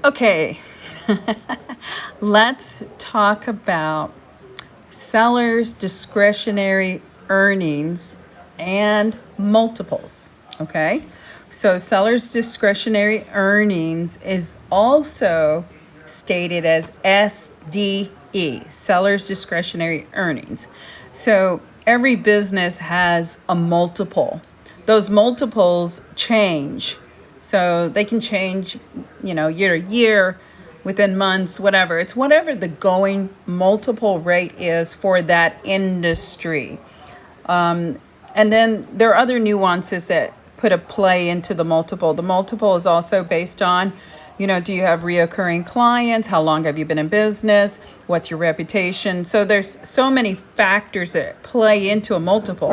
Okay, let's talk about sellers' discretionary earnings and multiples. Okay, so sellers' discretionary earnings is also stated as SDE, sellers' discretionary earnings. So every business has a multiple. Those multiples change. So they can change, year to year, within months, whatever. It's whatever the going multiple rate is for that industry. And then there are other nuances that put a play into the multiple. The multiple is also based on, do you have reoccurring clients? How long have you been in business? What's your reputation? So there's so many factors that play into a multiple.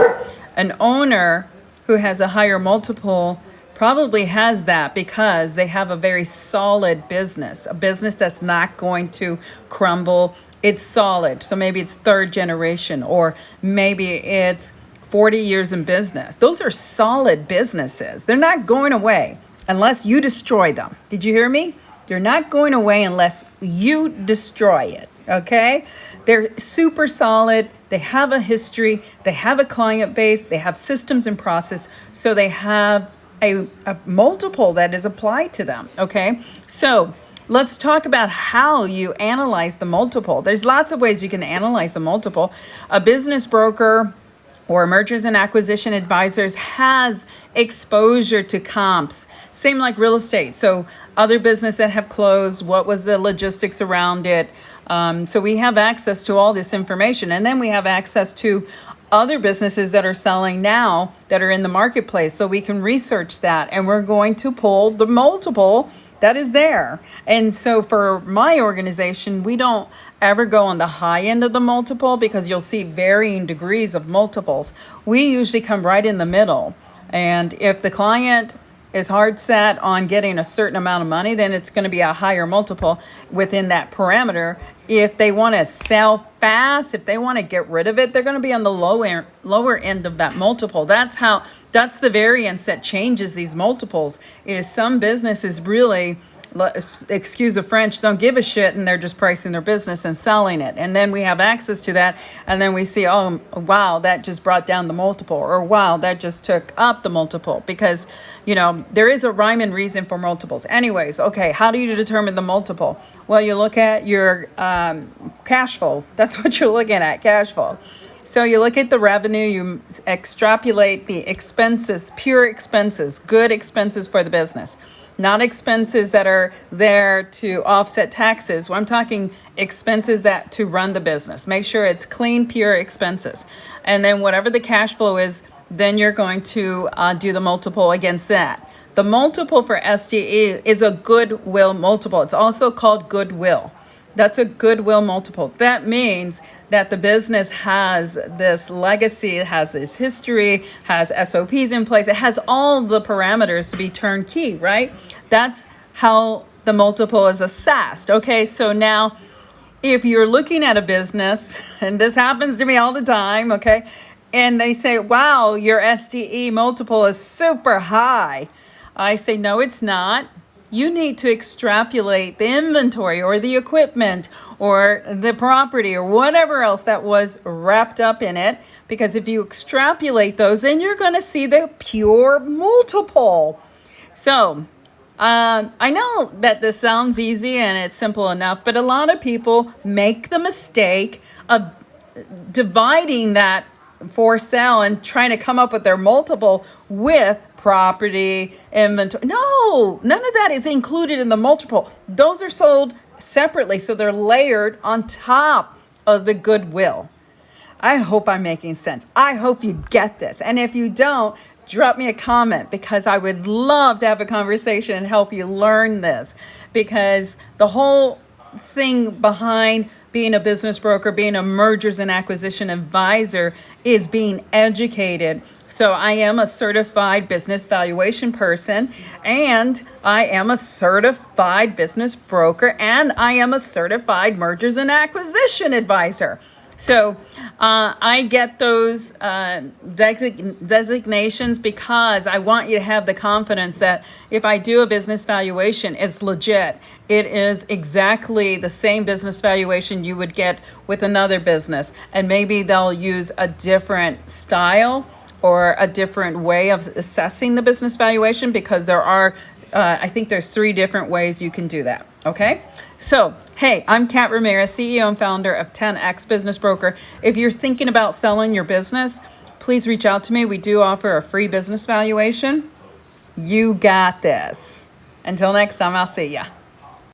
An owner who has a higher multiple probably has that because they have a very solid business, a business that's not going to crumble. It's solid. So maybe it's third generation, or maybe it's 40 years in business. Those are solid businesses. They're not going away unless you destroy them. Did you hear me? They're not going away unless you destroy it. Okay? They're super solid. They have a history. They have a client base. They have systems and process. So they have a multiple that is applied to them. Okay? So let's talk about how you analyze the multiple. There's lots of ways you can analyze the multiple. A business broker or mergers and acquisition advisors has exposure to comps, same like real estate. So other business that have closed, what was the logistics around it? So we have access to all this information. And then we have access to other businesses that are selling now that are in the marketplace. So we can research that, and we're going to pull the multiple that is there. And so for my organization, we don't ever go on the high end of the multiple because you'll see varying degrees of multiples. We usually come right in the middle. And if the client is hard set on getting a certain amount of money, then it's going to be a higher multiple within that parameter. If they want to sell fast, if they want to get rid of it, they're going to be on the lower end of that multiple. That's the variance that changes these multiples. Is some businesses really, excuse the French, don't give a shit, and they're just pricing their business and selling it. And then we have access to that, and then we see, oh, wow, that just brought down the multiple, or wow, that just took up the multiple, because, there is a rhyme and reason for multiples. Anyways, okay, how do you determine the multiple? Well, you look at your cash flow. That's what you're looking at, cash flow. So you look at the revenue, you extrapolate the expenses, pure expenses, good expenses for the business, not expenses that are there to offset taxes. Well, I'm talking expenses that to run the business. Make sure it's clean, pure expenses. And then whatever the cash flow is, then you're going to do the multiple against that. The multiple for SDE is a goodwill multiple. It's also called goodwill. That's a goodwill multiple. That means that the business has this legacy, it has this history, has SOPs in place. It has all the parameters to be turnkey, right? That's how the multiple is assessed. Okay, so now if you're looking at a business, and this happens to me all the time, okay, and they say, wow, your SDE multiple is super high. I say, no, it's not. You need to extrapolate the inventory or the equipment or the property or whatever else that was wrapped up in it. Because if you extrapolate those, then you're going to see the pure multiple. So I know that this sounds easy and it's simple enough, but a lot of people make the mistake of dividing that for sale and trying to come up with their multiple with property, inventory. No, none of that is included in the multiple. Those are sold separately, so they're layered on top of the goodwill. I hope I'm making sense. I hope you get this. And if you don't, drop me a comment, because I would love to have a conversation and help you learn this, because the whole thing behind being a business broker, being a mergers and acquisition advisor, is being educated. So I am a certified business valuation person, and I am a certified business broker, and I am a certified mergers and acquisition advisor. So I get those designations because I want you to have the confidence that if I do a business valuation, it's legit. It is exactly the same business valuation you would get with another business. And maybe they'll use a different style or a different way of assessing the business valuation, because there are, I think there's 3 different ways you can do that. Okay? So, hey, I'm Kat Ramirez, CEO and founder of 10X Business Broker. If you're thinking about selling your business, please reach out to me. We do offer a free business valuation. You got this. Until next time, I'll see ya.